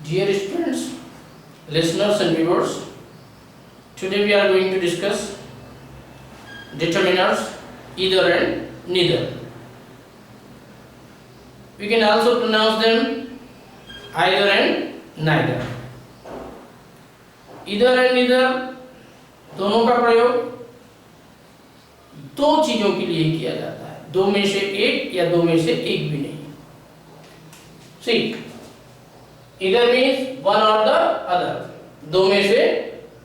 Dear students, listeners and viewers, today we are going to discuss determiners either and neither. We can also pronounce them either and neither. Either and neither दोनों का प्रयोग दो चीजों के लिए किया जाता है, दो में से एक या दो में से एक भी नहीं. See, either means one or the other, दो में से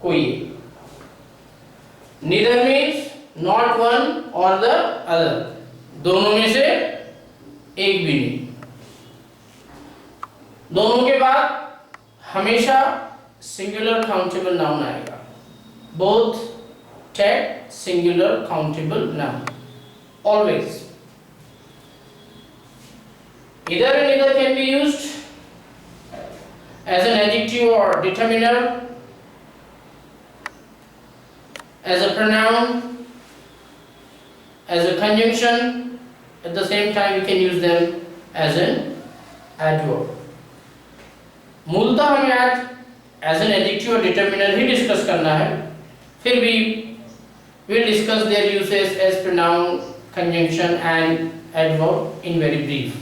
कोई एक. Neither means not one or the other, दोनों में से एक भी नहीं. दोनों के बाद हमेशा सिंगुलर काउंटेबल नाउन आएगा. Both take singular countable noun always. Either and neither can be used as an adjective or determiner, as a pronoun, as a conjunction. At the same time, we can use them as an adverb. मूलतः हमें आज as an adjective or determiner he discuss करना है. फिर भी we'll discuss their uses as pronoun, conjunction and adverb in very brief.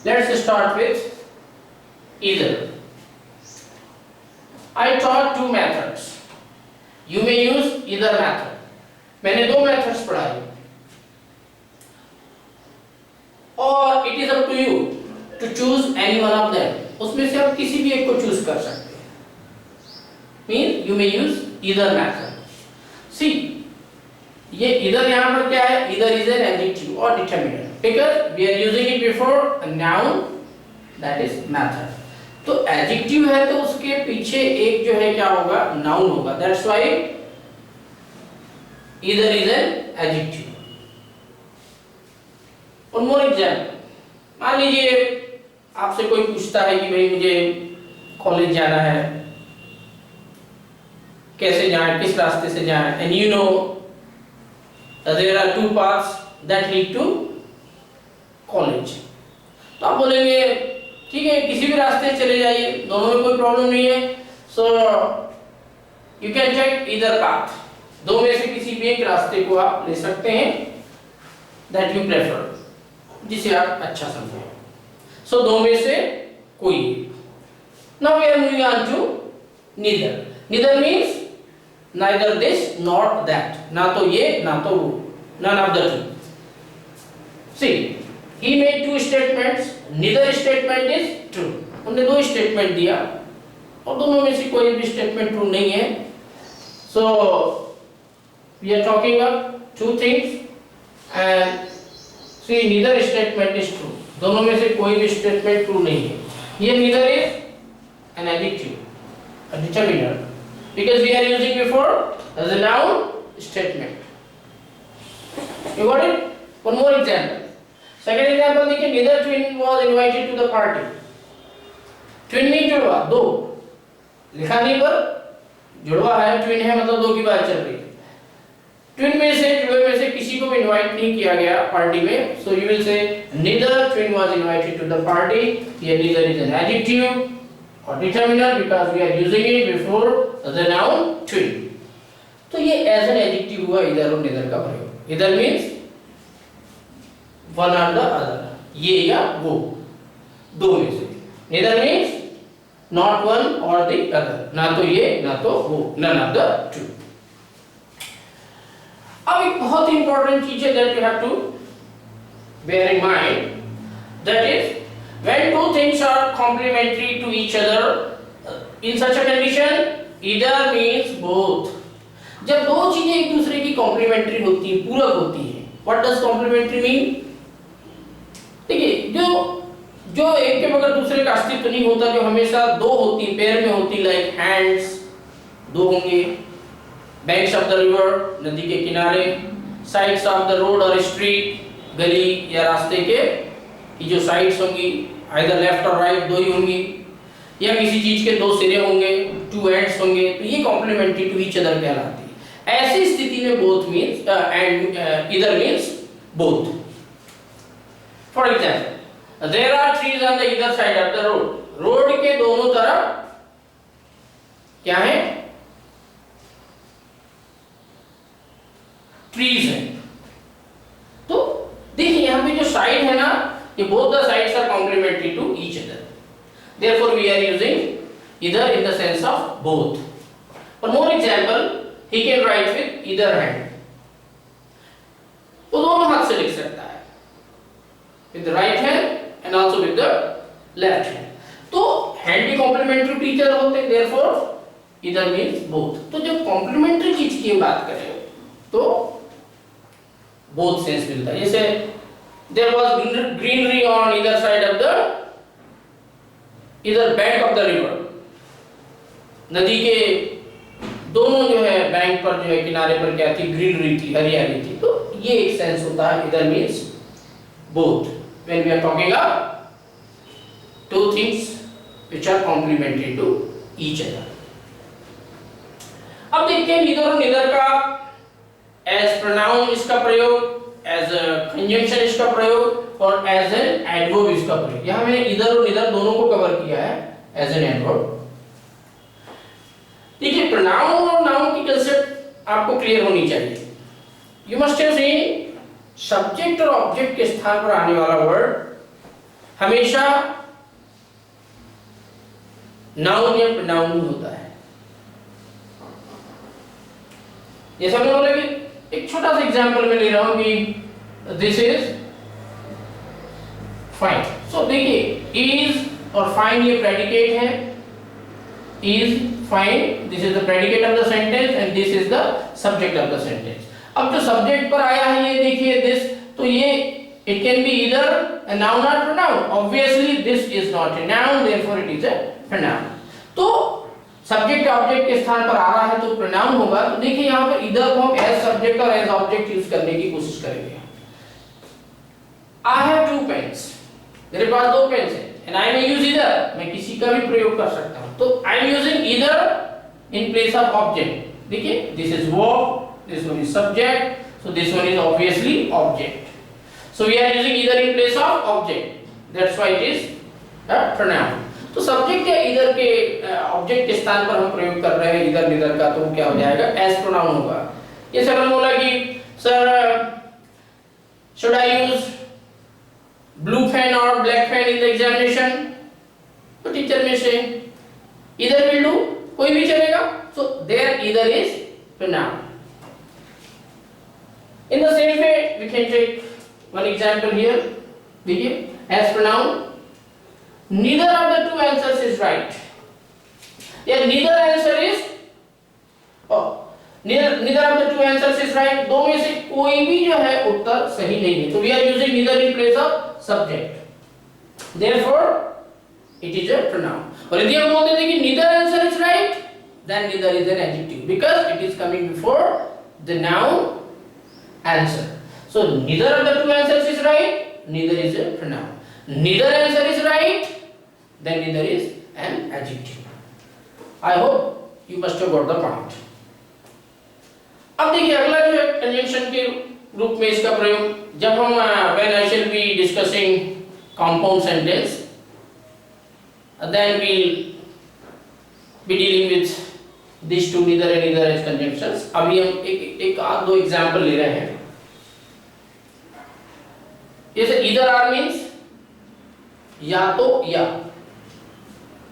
Let's start with either. I taught two methods. You may use either method. मैंने दो methods पढ़ाई और it is up to you to choose any one of them. उसमें से आप किसी भी एक को choose कर सकते हैं. Means you may use either method. See, ये either यहाँ पर क्या है? Either is an adjective or determiner because we are using it before a noun, that is method. तो adjective है तो उसके पीछे एक जो है क्या होगा? Noun होगा. That's why either is an adjective. और more example. मान लीजिए आपसे कोई पूछता है कि भाई मुझे कॉलेज जाना है, कैसे जाएं, किस रास्ते से जाएं, and you know there are two paths that lead to college. तो आप बोलेंगे ठीक है किसी भी रास्ते से चले जाइए, दोनों में कोई प्रॉब्लम नहीं है. So you can take either path. दो में से किसी भी एक रास्ते को आप ले सकते हैं that you prefer, जिसे आप अच्छा समझें. So दो में से कोई. Now we are moving on to neither. Neither means neither this nor that. ना तो ये ना तो वो. None of the two. See, he made two statements. Neither statement is true. उन्होंने दो statement दिया और दोनों में से कोई भी statement true नहीं है. So we are talking of two things and see neither statement is true. दोनों में से कोई भी statement true नहीं है. ये neither is an adjective, a determiner, because we are using before as a noun statement. You got it? One more example. Second example देखिए, neither twin was invited to the party. Twin नहीं जुड़वा, दो लिखा नहीं पर जुड़वा है, twin है मतलब दो की बात चल रही है. Twin में से जुड़े में से किसी को भी invite नहीं किया गया पार्टी में. So you will say neither twin was invited to the party. Here neither is an adjective or determiner because we are using it before the noun twin. तो ये as an adjective हुआ either और neither का प्रयोग. Either means one or the other, ये या वो, दो में से. Neither means not one or the other, ना तो ये ना तो वो, none of the two. अब एक बहुत important चीज है that you have to bear in mind, that is when two things are complementary to each other in such a condition, either means both. जब दो चीजें एक दूसरे की कॉम्प्लीमेंट्री होती हैं, पूरक होती हैं, व्हाट डज कॉम्प्लीमेंट्री मीन? देखिए जो एक के बगैर दूसरे का अस्तित्व नहीं होता, जो हमेशा दो होती, पेयर में होती, लाइक हैंड्स दो होंगे, बैंक्स ऑफ द रिवर नदी के किनारे, साइड्स ऑफ द रोड और स्ट्रीट गली या रास्ते के की जो साइड्स होंगी, आइदर लेफ्ट और राइट दो ही होंगी, या किसी चीज के दो सिरे होंगे, टू एंड्स होंगे, तो ये कॉम्प्लीमेंट्री टू ईच अदर कहलाती है. ऐसी स्थिति में both means and either means both. For example, there are trees on the either side of the road. Road के दोनों Therefore we are using either in the sense of both. For more example, he can write with either hand. वो दोनों हाथ से लिख सकता है, with the right hand and also with the left hand. तो hand भी complementary teacher होते हैं, therefore either means both. तो जब complementary चीज की बात करें तो both sense मिलता है. जैसे there was greenery on either side of the either bank of the river. नदी के दोनों जो है बैंक पर जो है किनारे पर क्या थी, ग्रीनरी थी, हरियाली थी. तो ये एक सेंस होता है either means both when we are talking about two things which are complementary to each other. अब देखते हैं neither और neither का as pronoun इसका प्रयोग, as a conjunction इसका प्रयोग और as an adverb इसका प्रयोग. यहाँ मैंने either और neither दोनों को कवर किया है as an adverb. देखिए pronoun और noun की कंसेप्ट आपको क्लियर होनी चाहिए. You must have seen subject और ऑब्जेक्ट के स्थान पर आने वाला वर्ड हमेशा नाउन या प्रोनाउन ही होता है. जैसे हमने बोला कि एक छोटा सा एग्जांपल में ले रहा हूं कि दिस इज फाइन. सो देखिए इज और फाइन ये प्रेडिकेट है. Is fine, this is the predicate of the sentence and this is the subject of the sentence. अब जो सब्जेक्ट पर आया है ये देखिए दिस, तो ये it can be either a noun or pronoun. Obviously this is not a noun, therefore it is a pronoun. तो सब्जेक्ट ऑब्जेक्ट के स्थान पर आ रहा है तो प्रोनाउन होगा. तो देखिए यहां पर ईदर को हम एज सब्जेक्ट और एज ऑब्जेक्ट यूज करने की कोशिश करेंगे. आई हैव टू पेन्स, मेरे पास दो पेन्स हैं and I may use either, मैं किसी का भी प्रयोग कर सकता हूं. तो I am using either in place of object. देखिए this is verb, this one is subject, so this one is obviously object. So we are using either in place of object, that's why it is a pronoun. तो subject या either के object के स्थान पर हम प्रयोग कर रहे हैं either neither का, तो क्या हो जाएगा as pronoun होगा. जैसे हमने बोला कि sir should I use blue pen or black pen in the examination? तो teacher में से either will do, कोई भी चलेगा. So there either is pronoun. In the same way, we can take one example here. देखिए, as pronoun, neither of the two answers is right. Yeah, neither answer is, neither of the two answers is right. दो में से कोई भी जो है उत्तर सही नहीं है. तो we are using neither in place of subject. Therefore, it is a pronoun. और यदि हम बोलते हैं कि neither answer is right, then neither is an adjective because it is coming before the noun answer. So neither of the two answers is right, neither is a pronoun. Neither answer is right, then neither is an adjective. I hope you must have got the point. अब देखिए अगला जो है conjunction के रूप में इसका प्रयोग जब हम when I shall be discussing compound sentence, then we'll be dealing with these two neither and neither as conjunctions. अभी हम एक आध दो एग्जाम्पल ले रहे हैं. जैसे either or means या तो या.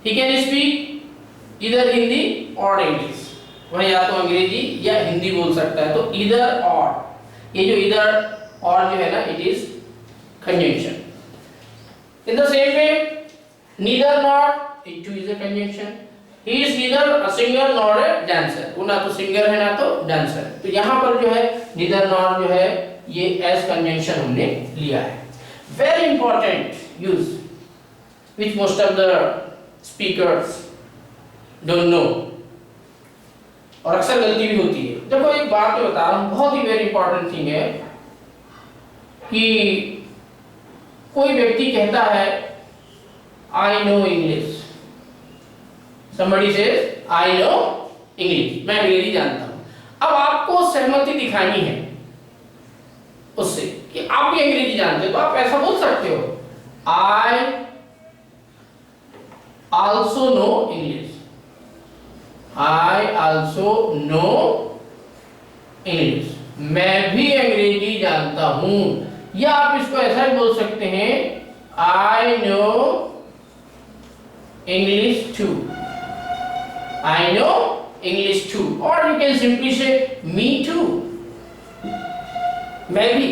He can speak either Hindi or English. वह या तो अंग्रेजी या हिंदी बोल सकता है. तो either or, ये जो either or जो है ना, it is conjunction. In the same way, neither nor, it too is a conjunction. He is neither a singer nor a dancer. वो ना तो सिंगर है ना तो डांसर. तो यहाँ पर जो है neither nor जो है ये as conjunction हमने लिया है. Very important use which most of the speakers don't know. और अक्सर गलती भी होती है. देखो एक बात मैं बता रहा हूँ, बहुत ही वेरी इंपॉर्टेंट थिंग है कि कोई व्यक्ति कहता है I know English. Somebody says I know English. मैं अंग्रेजी जानता हूँ. अब आपको सहमति दिखानी है उससे कि आप भी अंग्रेजी जानते हो, तो आप ऐसा बोल सकते हो I also know English. I also know English. मैं भी अंग्रेजी जानता हूँ. या आप इसको ऐसा भी बोल सकते हैं I know English too. I know English too. Or you can simply say me too. मैं भी,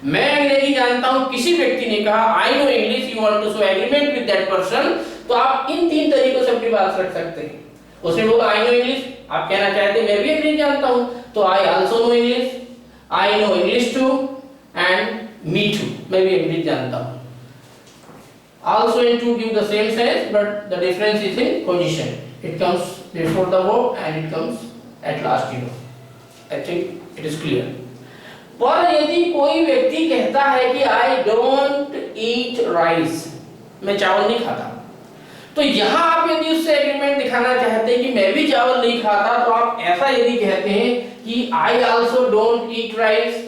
मैं अंग्रेजी जानता हूं। किसी व्यक्ति ने कहा I know English, you want to show agreement with that person, तो आप इन तीन तरीकों से अपनी बात रख सकते हैं। उसने बोला I know English, आप कहना चाहते हैं मैं भी अंग्रेजी जानता हूं, तो I also know English, I know English too and me too, मैं भी अंग्रेजी जानता हूं। Also and to give the same sense, but the difference is in position. It comes before the verb and it comes at last, you know. I think it is clear. पर यदि कोई व्यक्ति कहता है कि I don't eat rice, मैं चावल नहीं खाता, तो यहाँ आप यदि उससे एग्रीमेंट दिखाना चाहते हैं कि मैं भी चावल नहीं खाता, तो आप ऐसा यदि कहते हैं कि I also don't eat rice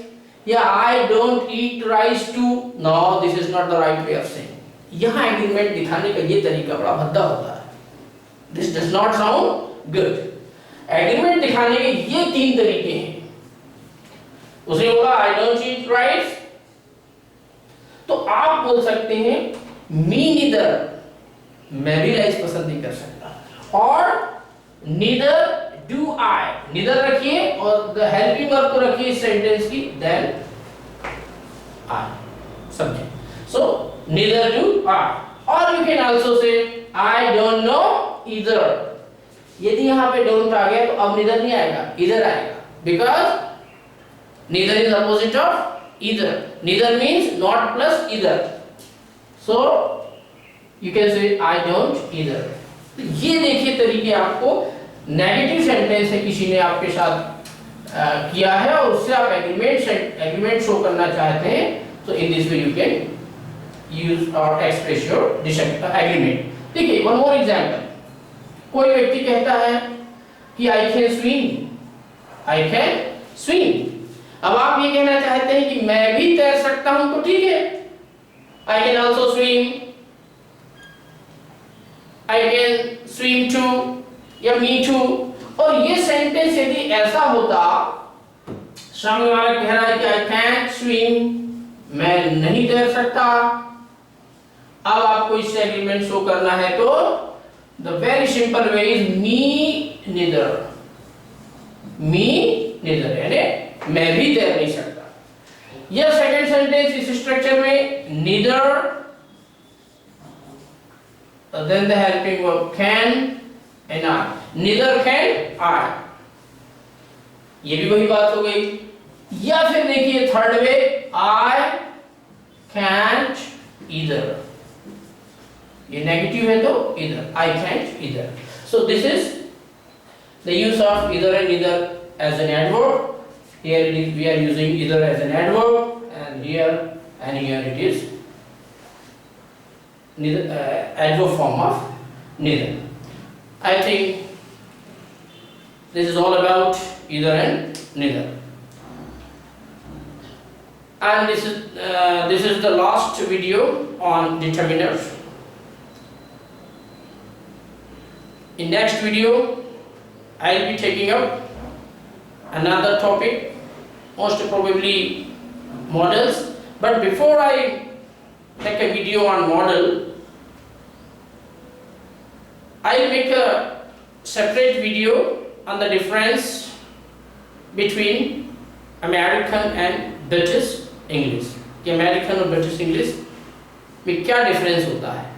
या I don't eat rice too, no, this is not the right way of saying. यहाँ एग्रीमेंट दिखाने का ये तरीका बड़ा भद्दा होता है। This does not sound good. Agreement दिखाने के ये तीन तरीके हैं। उसने बोला I don't eat rice, तो आप बोल सकते हैं me neither, मैं भी राइस पसंद नहीं कर सकता, और neither do I, neither रखिए और the helping verb को रखिए इस सेंटेंस की, then I, समझे? So neither do I. Or you can also say I don't know either. यदि यहाँ पे don't आ गया तो अब neither नहीं आएगा, either आएगा, because neither is opposite of either. Neither means not plus either. So you can say I don't either. ये देखिए तरीके आपको नेगेटिव सेंटेंस है किसी ने आपके साथ किया है और उससे आप एग्रीमेंट शो करना चाहते हैं, so in this way you can use or express your agreement. देखिए one more example. कोई व्यक्ति कहता है कि I can swim, I can swim. अब आप ये कहना चाहते हैं कि मैं भी तैर सकता हूं, तो ठीक है, I can also swim, I can swim too या me too. और ये सेंटेंस यदि ऐसा होता, सामने वाला कह रहा है कि I can't swim, मैं नहीं तैर सकता, अब आपको इससे एग्रीमेंट शो करना है, तो the very simple way is me neither, me neither, यानी मैं भी तैर नहीं सकता। यह सेकंड सेंटेंस इस स्ट्रक्चर में neither, then the helping verb can and I, neither can I, ये भी वही बात हो गई। या फिर देखिए third way I can't either, ये नेगेटिव है तो either, I can't either. So this is the use of either and neither as an adverb. Here it is, we are using either as an adverb, and here it is neither, adverb form of neither. I think this is all about either and neither. And this is the last video on determiners. In next video, I will be taking up another topic, most probably models. But before I make a video on model, I will make a separate video on the difference between American and British English. कि American और British English में क्या difference होता है.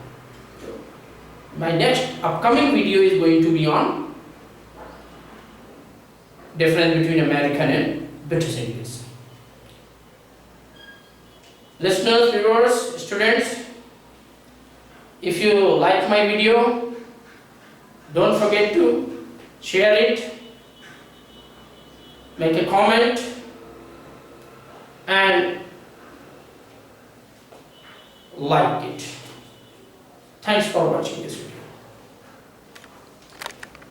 My next upcoming video is going to be on difference between American and British English. Listeners, viewers, students, if you like my video, don't forget to share it, make a comment, and like it. Thanks for watching this video.